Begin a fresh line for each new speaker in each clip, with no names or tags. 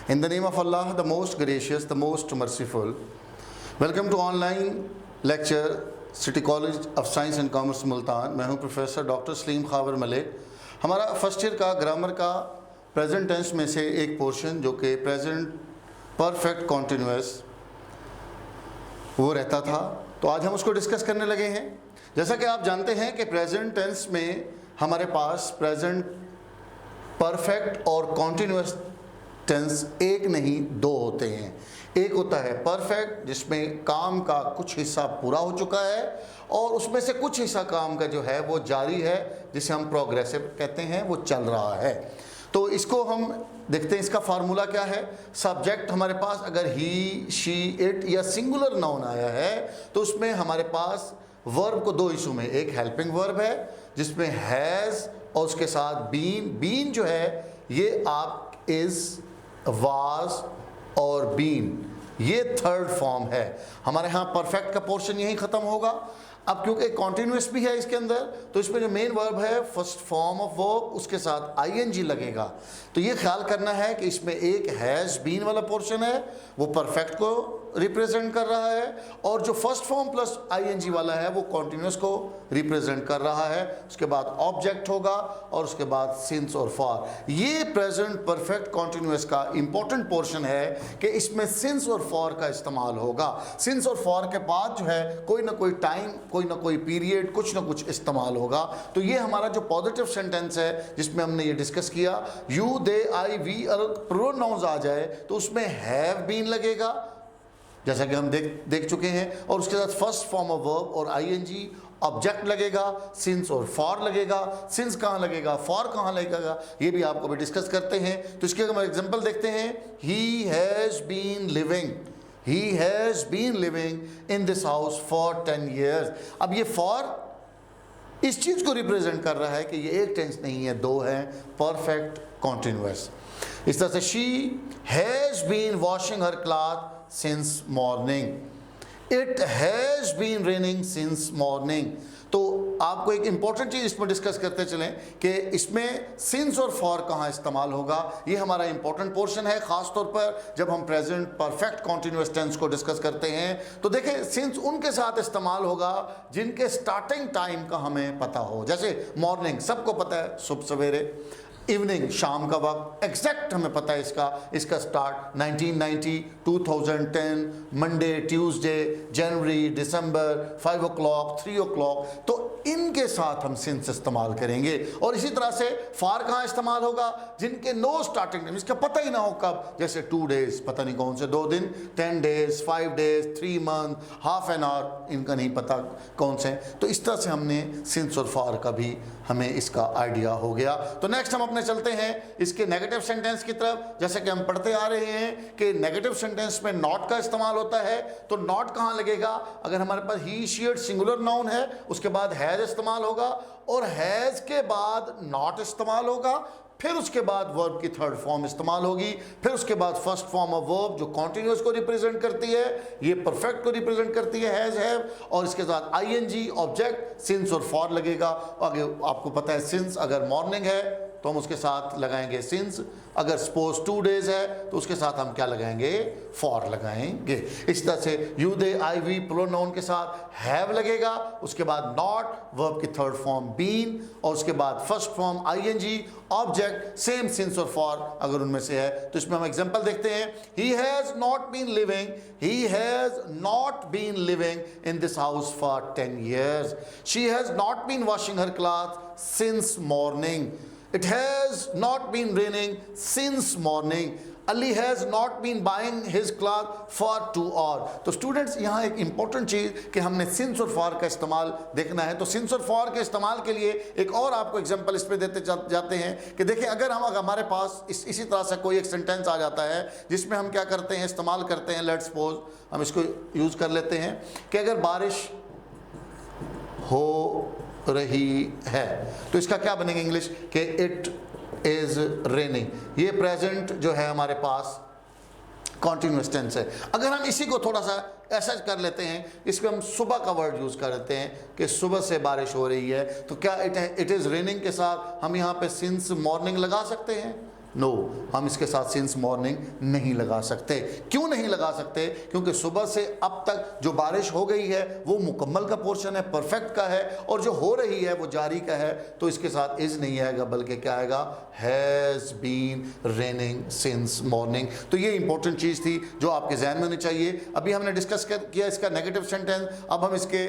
In the name of Allah, the most gracious, the most merciful. Welcome to online lecture, City College of Science and Commerce Multan. मैं हूं professor doctor Salim Khawar Malik. हमारा first year का grammar का present tense में से एक portion जो कि प्रेजेंट परफेक्ट कॉन्टिन्यूअस वो रहता था, तो आज हम उसको डिस्कस करने लगे हैं। जैसा कि आप जानते हैं कि प्रेजेंट टेंस में हमारे पास प्रेजेंट परफेक्ट और कॉन्टिन्यूअस टेंस एक नहीं दो होते हैं। एक होता है परफेक्ट जिसमें काम का कुछ हिस्सा पूरा हो चुका है और उसमें से कुछ हिस्सा काम का जो है वो जारी है, जिसे हम प्रोग्रेसिव कहते हैं, वो चल रहा है। तो इसको हम देखते हैं, इसका फार्मूला क्या है। सब्जेक्ट हमारे पास अगर ही, शी, इट या सिंगुलर नाउन आया है तो उसमें हमारे पास वर्ब को दो हिस्सों में, एक हेल्पिंग वर्ब है जिसमें हैज़ और उसके साथ बीन जो है ये आप इज़, वाज और बीन, ये थर्ड फॉर्म है। हमारे यहाँ परफेक्ट का पोर्शन यहीं ख़त्म होगा। अब क्योंकि कॉन्टिन्यूअस भी है इसके अंदर, तो इसमें जो मेन वर्ब है फर्स्ट फॉर्म ऑफ वर्ब, उसके साथ आईएनजी लगेगा। तो ये ख्याल करना है कि इसमें एक हैज़ बीन वाला पोर्शन है वो परफेक्ट को रिप्रेजेंट कर रहा है, और जो फर्स्ट फॉर्म प्लस आईएनजी वाला है वो कॉन्टिन्यूअस को रिप्रेजेंट कर रहा है। उसके बाद ऑब्जेक्ट होगा और उसके बाद सिंस और फॉर। ये प्रेजेंट परफेक्ट कॉन्टिन्यूअस का इंपॉर्टेंट पोर्शन है कि इसमें सिंस और फॉर का इस्तेमाल होगा। सिंस और फॉर के बाद जो है कोई ना कोई टाइम, कोई ना कोई पीरियड, कुछ ना कुछ इस्तेमाल होगा। तो ये हमारा जो पॉजिटिव सेंटेंस है जिसमें हमने ये डिस्कस किया, यू, दे, आई, वी अगर प्रोनाउंस आ जाए तो उसमें हैव बीन लगेगा, जैसा कि हम देख चुके हैं, और उसके साथ फर्स्ट फॉर्म ऑफ वर्ब और आईएनजी, ऑब्जेक्ट लगेगा, सिंस और फॉर लगेगा। सिंस कहाँ लगेगा, फॉर कहाँ लगेगा, ये भी आपको भी डिस्कस करते हैं। तो इसके हम एग्जांपल देखते हैं। He has been living, he has been living in this house for 10 years। अब ये फॉर इस चीज़ को रिप्रेजेंट कर रहा है कि ये एक टेंस नहीं है, दो है, परफेक्ट कॉन्टिन्यूअस। इस तरह से she has been washing her cloth since morning, it has been raining since morning। तो आपको एक इंपॉर्टेंट चीज़ इसमें डिस्कस करते चलें कि इसमें सिंस और फॉर कहाँ इस्तेमाल होगा। ये हमारा इंपॉर्टेंट पोर्शन है, ख़ास तौर पर जब हम प्रेजेंट परफेक्ट कॉन्टिन्यूअस टेंस को डिस्कस करते हैं। तो देखें, सिंस उनके साथ इस्तेमाल होगा जिनके स्टार्टिंग टाइम का हमें पता हो। जैसे मॉर्निंग सबको पता है, सुबह सवेरे, इवनिंग शाम का वक्त, एग्जैक्ट हमें पता है इसका स्टार्ट 1990, 2010, मंडे, ट्यूसडे, जनवरी, दिसंबर, 5 o'clock, 3 o'clock। तो इनके साथ हम सिंस इस्तेमाल करेंगे। और इसी तरह से फार कहाँ इस्तेमाल होगा, जिनके नो स्टार्टिंग टाइम, इसका पता ही ना हो कब, जैसे 2 days पता नहीं कौन से 2 दिन, 10 days, 5 days, 3 month, half an hour, इनका नहीं पता कौन से। तो इस तरह से हमने सिंस और फार का भी हमें इसका आइडिया हो गया। तो नेक्स्ट हम अपने चलते हैं इसके नेगेटिव सेंटेंस की तरफ। जैसे कि हम पढ़ते आ रहे हैं कि नेगेटिव सेंटेंस में नॉट का इस्तेमाल होता है। तो नॉट कहां लगेगा, अगर हमारे पास ही, शी, इट सिंगुलर नाउन है, उसके बाद हैज इस्तेमाल होगा, और हैज के बाद नॉट इस्तेमाल होगा, फिर उसके बाद वर्ब की थर्ड फॉर्म इस्तेमाल होगी, फिर उसके बाद फर्स्ट फॉर्म ऑफ वर्ब जो कॉन्टिन्यूअस को रिप्रेजेंट करती है, ये परफेक्ट को रिप्रेजेंट करती है, हैज, हैव, और इसके साथ आईएनजी, ऑब्जेक्ट, सिंस और फॉर लगेगा। आगे आपको पता है सिंस अगर मॉर्निंग है तो हम उसके साथ लगाएंगे सिंस, अगर सपोज 2 days है तो उसके साथ हम क्या लगाएंगे, फॉर लगाएंगे। इस तरह से you, they, I, we pronoun के साथ हैव लगेगा, उसके बाद नॉट, वर्ब की थर्ड फॉर्म बीन, और उसके बाद first form ING, object, same since और फॉर अगर उनमें से है। तो इसमें हम एग्जांपल देखते हैं। He has not been living, he has not been living in this house for 10 years। She has not been washing her cloth since morning, it has not been raining since morning, Ali has not been buying his cloth for 2 hours। तो students यहाँ एक important चीज़ कि हमने since और for का इस्तेमाल देखना है। तो सिंस और फॉर के इस्तेमाल के लिए एक और आपको एग्जांपल इस पे देते जाते हैं कि देखिए, अगर हमारे पास इसी तरह से कोई एक सेंटेंस आ जाता है जिसमें हम क्या करते हैं, इस्तेमाल करते हैं, लेट्स सपोज हम इसको यूज़ कर लेते हैं कि अगर बारिश हो रही है तो इसका क्या बनेगा इंग्लिश कि इट इज रेनिंग। ये प्रेजेंट जो है हमारे पास कॉन्टिन्यूअस टेंस है। अगर हम इसी को थोड़ा सा ऐसा कर लेते हैं, इसमें हम सुबह का वर्ड यूज़ कर लेते हैं कि सुबह से बारिश हो रही है, तो क्या इट इज़ रेनिंग के साथ हम यहाँ पे सिंस मॉर्निंग लगा सकते हैं? नो, हम इसके साथ सिंस मॉर्निंग नहीं लगा सकते। क्यों नहीं लगा सकते? क्योंकि सुबह से अब तक जो बारिश हो गई है वो मुकम्मल का पोर्शन है, परफेक्ट का है, और जो हो रही है वो जारी का है, तो इसके साथ इज नहीं आएगा, बल्कि क्या आएगा? Has been raining since morning. तो ये इंपॉर्टेंट चीज़ थी जो आपके जहन में होनी चाहिए। अभी हमने डिस्कस किया इसका नेगेटिव सेंटेंस, अब हम इसके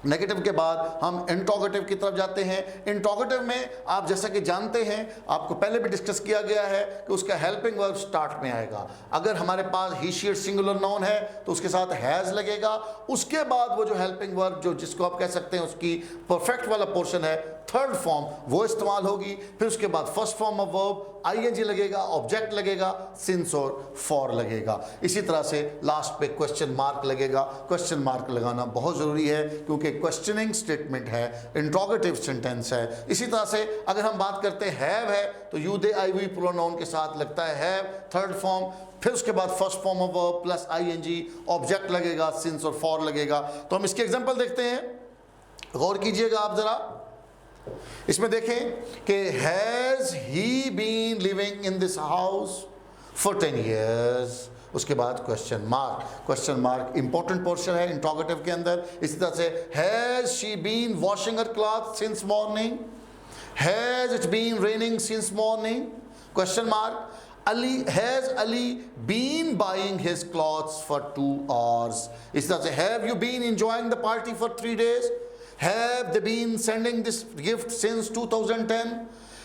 नेगेटिव के बाद हम इंट्रोगेटिव की तरफ जाते हैं। इंट्रोगेटिव में आप जैसा कि जानते हैं, आपको पहले भी डिस्कस किया गया है कि उसका हेल्पिंग वर्ब स्टार्ट में आएगा। अगर हमारे पास ही शी इट सिंगुलर नाउन है तो उसके साथ हैज़ लगेगा, उसके बाद वो जो हेल्पिंग वर्ब जो जिसको आप कह सकते हैं उसकी परफेक्ट वाला पोर्शन है, थर्ड फॉर्म, वो इस्तेमाल होगी। फिर उसके बाद first form of verb ING लगेगा, ऑब्जेक्ट लगेगा, सिंस और फॉर लगेगा। इसी तरह से लास्ट पे क्वेश्चन मार्क लगेगा। क्वेश्चन मार्क लगाना बहुत ज़रूरी है क्योंकि क्वेश्चनिंग स्टेटमेंट है, इंट्रोगेटिव सेंटेंस है। इसी तरह से अगर हम बात करते हैं हैव है तो you they I we pronoun के साथ लगता है हैव, थर्ड फॉर्म, फिर उसके बाद first form of verb plus ING, object लगेगा, सिंस और फॉर लगेगा। तो हम इसके एग्जांपल देखते हैं, गौर कीजिएगा आप जरा। इसमें देखें कि has he been living in this house for 10 years, उसके बाद question mark. Question mark important portion है इंट्रोगेटिव के अंदर। इसी तरह से has she been washing her cloth since morning, has it been raining since morning, question mark. Ali, has Ali been buying his clothes for 2 hours? इसी तरह से have you been enjoying the party for 3 days? Have they been sending this gift since 2010?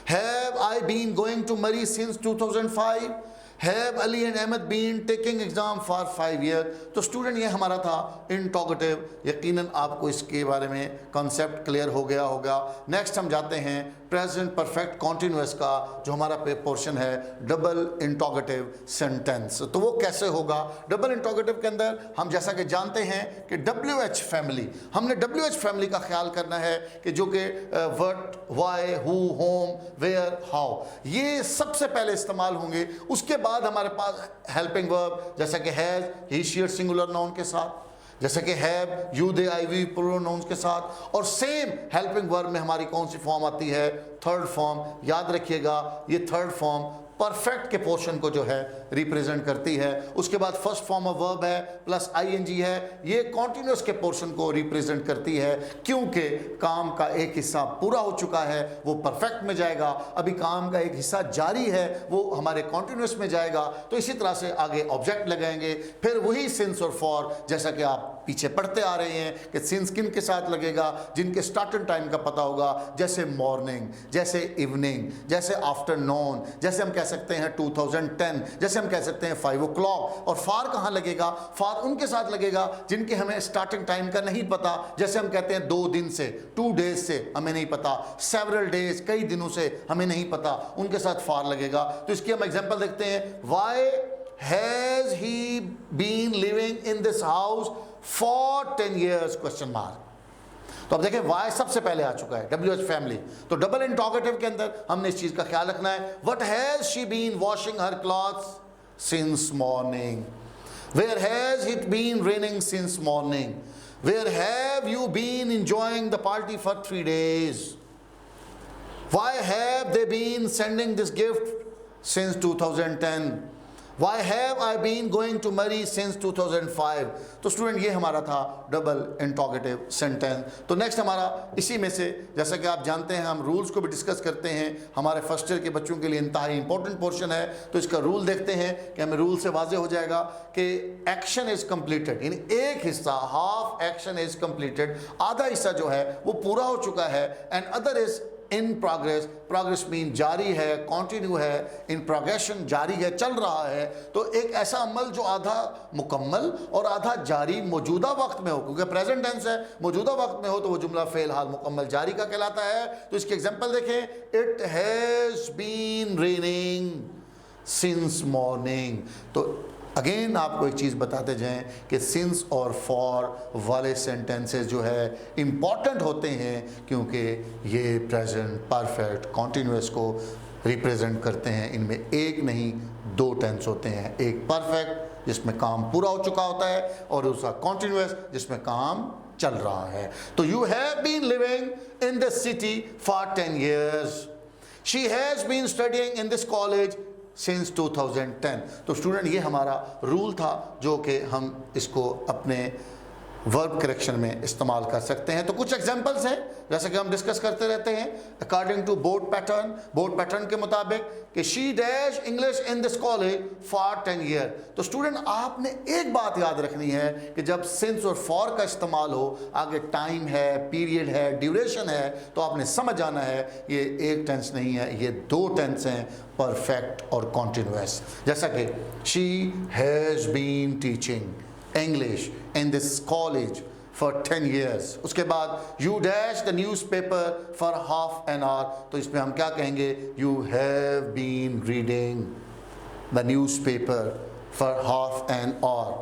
Have I been going to Murray since 2005? Have Ali and Ahmed been taking exam for 5 years? तो student ये हमारा था interrogative. यकीनन आपको इसके बारे में concept clear हो गया होगा। नेक्स्ट हम जाते हैं प्रेजेंट परफेक्ट कॉन्टिन्यूअस का, जो हमारा पोर्शन है डबल इंट्रोगेटिव सेंटेंस। तो वो कैसे होगा? डबल इंट्रोगेटिव के अंदर हम जैसा कि जानते हैं कि WH फैमिली, हमने WH फैमिली का ख्याल करना है कि जो कि what, why, who, whom, where, how, ये सबसे पहले इस्तेमाल होंगे। उसके बाद हमारे पास हेल्पिंग वर्ब जैसा कि has he she it singular noun के साथ, जैसे कि have you they I we pronouns के साथ, और सेम हेल्पिंग वर्ब में हमारी कौन सी फॉर्म आती है? Third form. याद रखिएगा ये थर्ड फॉर्म परफेक्ट के पोर्शन को जो है रिप्रेजेंट करती है। उसके बाद फर्स्ट फॉर्म ऑफ वर्ब है प्लस आईएनजी है, ये कॉन्टिन्यूअस के पोर्शन को रिप्रेजेंट करती है क्योंकि काम का एक हिस्सा पूरा हो चुका है, वो परफेक्ट में जाएगा। अभी काम का एक हिस्सा जारी है, वो हमारे कॉन्टिन्यूअस में जाएगा। तो इसी तरह से आगे ऑब्जेक्ट लगाएंगे, फिर वही सिंस और फॉर, जैसा कि आप पीछे पढ़ते आ रहे हैं कि सिंस किन के साथ लगेगा, जिनके स्टार्टिंग टाइम का पता होगा, जैसे मॉर्निंग, जैसे इवनिंग, जैसे आफ्टरनून, जैसे हम कह सकते हैं 2010, जैसे हम कह सकते हैं 5 o'clock। और फार कहाँ लगेगा? फार उनके साथ लगेगा जिनके हमें स्टार्टिंग टाइम का नहीं पता, जैसे हम कहते हैं 2 दिन से, 2 days से हमें नहीं पता, सेवरल डेज, कई दिनों से हमें नहीं पता, उनके साथ फार लगेगा। तो इसकी हम एग्जांपल देखते हैं। Why has he been living in this house for 10 years, question mark. तो अब देखें वाई सबसे पहले आ चुका है, WH फैमिली। तो डबल इंट्रोगेटिव के अंदर हमने इस चीज का ख्याल रखना है। What has she been washing her clothes since morning? Where has it been raining since morning? Where have you been enjoying the party for 3 days? Why have they been sending this gift since 2010? Why have I been going to Murray since 2005? तो student ये हमारा था double interrogative sentence. तो next हमारा इसी में से, जैसा कि आप जानते हैं हम रूल्स को भी डिस्कस करते हैं, हमारे फर्स्ट ईयर के बच्चों के लिए इंतहाई इंपॉर्टेंट पोर्शन है। तो इसका रूल देखते हैं कि हमें रूल से वाजे हो जाएगा कि एक्शन इज कंप्लीटेड, यानी एक हिस्सा, हाफ एक्शन इज कंप्लीटेड, आधा हिस्सा जो है वो पूरा हो चुका है, and other is in progress. Progress mean जारी है, कंटिन्यू है, इन प्रोग्रेशन जारी है, चल रहा है। तो एक ऐसा अमल जो आधा मुकम्मल और आधा जारी मौजूदा वक्त में हो, क्योंकि प्रेजेंट टेंस है, मौजूदा वक्त में हो तो वो जुमला फेल हाल मुकम्मल जारी का कहलाता है। तो इसके एग्जांपल देखें, it has been raining since morning. तो अगेन आपको एक चीज़ बताते जाएं कि सिंस और फॉर वाले सेंटेंसेस जो है इम्पॉर्टेंट होते हैं क्योंकि ये प्रेजेंट परफेक्ट कॉन्टिन्यूअस को रिप्रेजेंट करते हैं। इनमें एक नहीं 2 टेंस होते हैं, एक परफेक्ट जिसमें काम पूरा हो चुका होता है और दूसरा कॉन्टिन्यूअस जिसमें काम चल रहा है। तो you have been living in this city for 10 years. She has been studying in this college since 2010। तो स्टूडेंट ये हमारा रूल था जो कि हम इसको अपने वर्ब करेक्शन में इस्तेमाल कर सकते हैं। तो कुछ एग्जांपल्स हैं जैसे कि हम डिस्कस करते रहते हैं। अकॉर्डिंग टू बोर्ड पैटर्न के मुताबिक कि she dash English in this college for 10 year. तो स्टूडेंट आपने एक बात याद रखनी है कि जब सिंस और फॉर का इस्तेमाल हो, आगे टाइम है, पीरियड है, ड्यूरेशन है, तो आपने समझ जाना है ये एक टेंस नहीं है, ये दो टेंस हैं, परफेक्ट और कॉन्टिन्यूअस। जैसा कि she has been teaching English in this college for 10 years। उसके बाद you dash the newspaper for half an hour। तो इसमें हम क्या कहेंगे? You have been reading the newspaper for half an hour।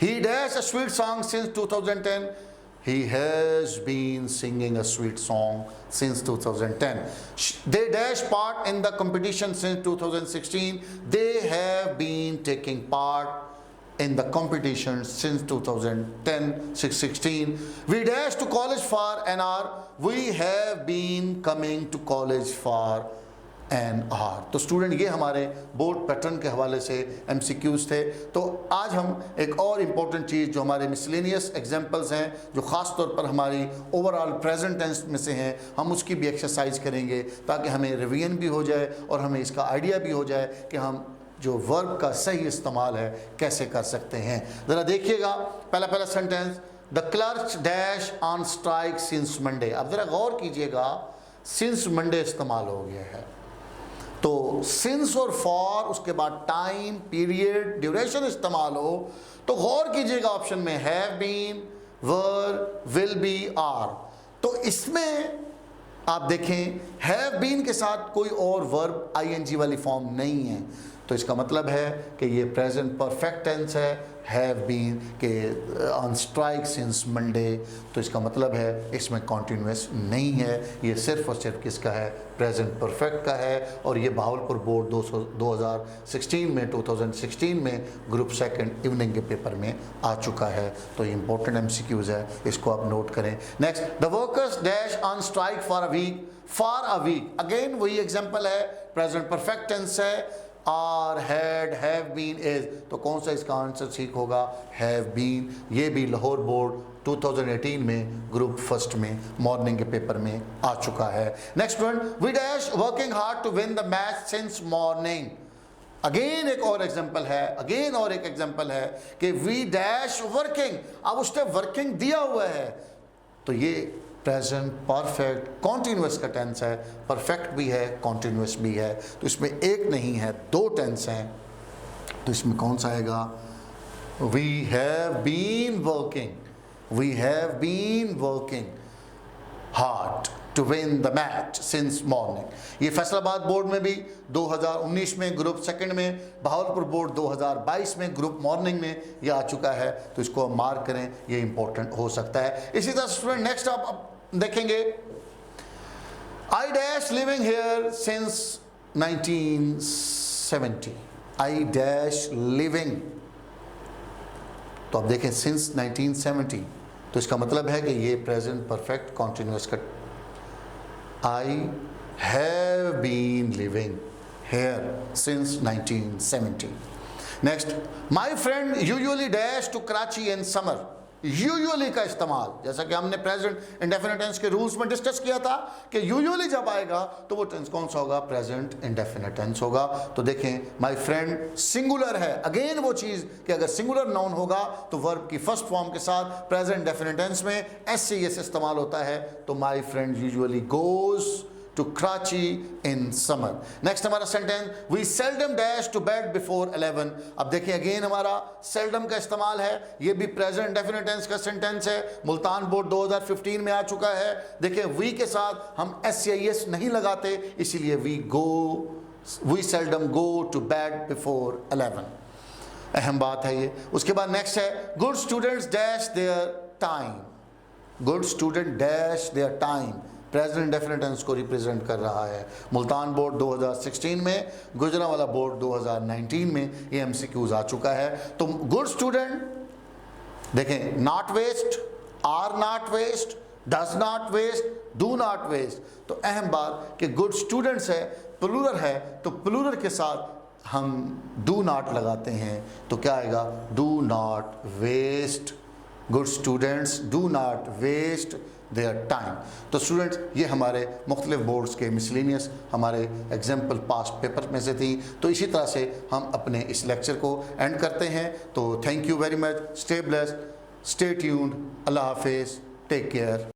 He dash a sweet song since 2010। He has been singing a sweet song since 2010। They dash part in the competition since 2016। They have been taking part in the competition since 2010-16। We dash to college for an hour। We have been coming to college for an hour। तो student ये हमारे board pattern के हवाले से MCQs थे। तो आज हम एक और इम्पोर्टेंट चीज़ जो हमारे मिसलेनियस एग्जांपल्स हैं जो ख़ास तौर पर हमारी ओवरऑल प्रेजेंट टेंस में से हैं, हम उसकी भी एक्सरसाइज करेंगे ताकि हमें रिवीजन भी हो जाए और हमें इसका आइडिया भी हो जाए कि हम जो वर्ब का सही इस्तेमाल है कैसे कर सकते हैं। ज़रा देखिएगा पहला sentence, the clerk dash on strike since Monday. अब ज़रा गौर कीजिएगा, सिंस मंडे इस्तेमाल हो गया है, तो सिंस और फॉर, उसके बाद टाइम, पीरियड, ड्यूरेशन इस्तेमाल हो, तो गौर कीजिएगा ऑप्शन में have been, were, will be, are. तो इसमें आप देखें हैव बीन के साथ कोई और वर्ब ING वाली फॉर्म नहीं है, तो इसका मतलब है कि ये प्रेजेंट परफेक्ट टेंस है। हैव बीन के ऑन स्ट्राइक सिंस मंडे, तो इसका मतलब है इसमें कॉन्टिन्यूस नहीं है, ये सिर्फ और सिर्फ किसका है? प्रेजेंट परफेक्ट का है। और ये बहावलपुर बोर्ड 2016 में ग्रुप सेकंड इवनिंग के पेपर में आ चुका है। तो ये इंपॉर्टेंट MCQs है, इसको आप नोट करें। Next, the workers dash on strike for a week. Again वही एग्जाम्पल है, प्रेजेंट परफेक्ट टेंस है। Are, had, have been, is, तो कौन सा इसका आंसर ठीक होगा? Have been. ये भी लाहौर बोर्ड 2018 में ग्रुप फर्स्ट में मॉर्निंग के पेपर में आ चुका है। Next one, we dash working hard to win the match since morning. Again एक और एग्जांपल है कि वी डैश वर्किंग। अब उसने वर्किंग दिया हुआ है, तो ये प्रेजेंट परफेक्ट कॉन्टिन्यूस का टेंस है, परफेक्ट भी है, कॉन्टिन्यूस भी है। तो इसमें एक नहीं है, दो टेंस हैं, तो इसमें कौन सा आएगा? We have been working hard to win the match since morning. ये फैसलाबाद बोर्ड में भी 2019 में ग्रुप सेकंड में, बहावलपुर बोर्ड 2022 में ग्रुप मॉर्निंग में ये आ चुका है, तो इसको मार्क करें, ये इंपॉर्टेंट हो सकता है। इसी तरह स्टूडेंट नेक्स्ट आप देखेंगे, I dash living here since 1970। I dash living, तो आप देखें सिंस 1970, तो इसका मतलब है कि ये प्रेजेंट परफेक्ट कॉन्टिन्यूस का। I have been living here since 1970. Next, my friend usually dash to Karachi in summer। Usually का इस्तेमाल, जैसा कि हमने प्रेजेंट इंडेफिनिट टेंस के रूल्स में डिस्कस किया था कि यूजुअली जब आएगा तो वो टेंस कौन सा होगा? प्रेजेंट इंडेफिनिट टेंस होगा। तो देखें, माय फ्रेंड सिंगुलर है, अगेन वो चीज़ कि अगर सिंगुलर नाउन होगा तो वर्ब की फर्स्ट फॉर्म के साथ प्रेजेंट इंडेफिनिट टेंस में SCS इस्तेमाल होता है। तो my friend usually goes to Karachi in summer। Next हमारा sentence, we seldom dash to bed before 11। अब देखिए अगेन हमारा seldom का इस्तेमाल है, ये भी प्रेजेंट डेफिनेट टेंस का सेंटेंस है, मुल्तान बोर्ड 2015 में आ चुका है। देखिए we के साथ हम SCIS नहीं लगाते, इसीलिए we seldom go to bed before 11। अहम बात है ये। उसके बाद नेक्स्ट है, good students dash their time। good student dash their time present definite tense को रिप्रेजेंट कर रहा है। मुल्तान बोर्ड 2016 में, गुजरांवाला बोर्ड 2019 में ये MCQs आ चुका है। तो गुड स्टूडेंट देखें, not waste, are not waste, does not waste, do not waste. तो अहम बात कि गुड स्टूडेंट्स है, प्लूरल है, तो प्लूरल के साथ हम डू नॉट लगाते हैं, तो क्या आएगा? Do not waste, good students do not waste their time. तो स्टूडेंट्स, ये हमारे मुख्तलिफ बोर्ड्स के मिसलेनियस हमारे एग्जाम्पल पास्ट पेपर में से थी। तो इसी तरह से हम अपने इस लेक्चर को एंड करते हैं। तो thank you very much, stay blessed, stay tuned, अल्लाह हाफिज़, टेक केयर।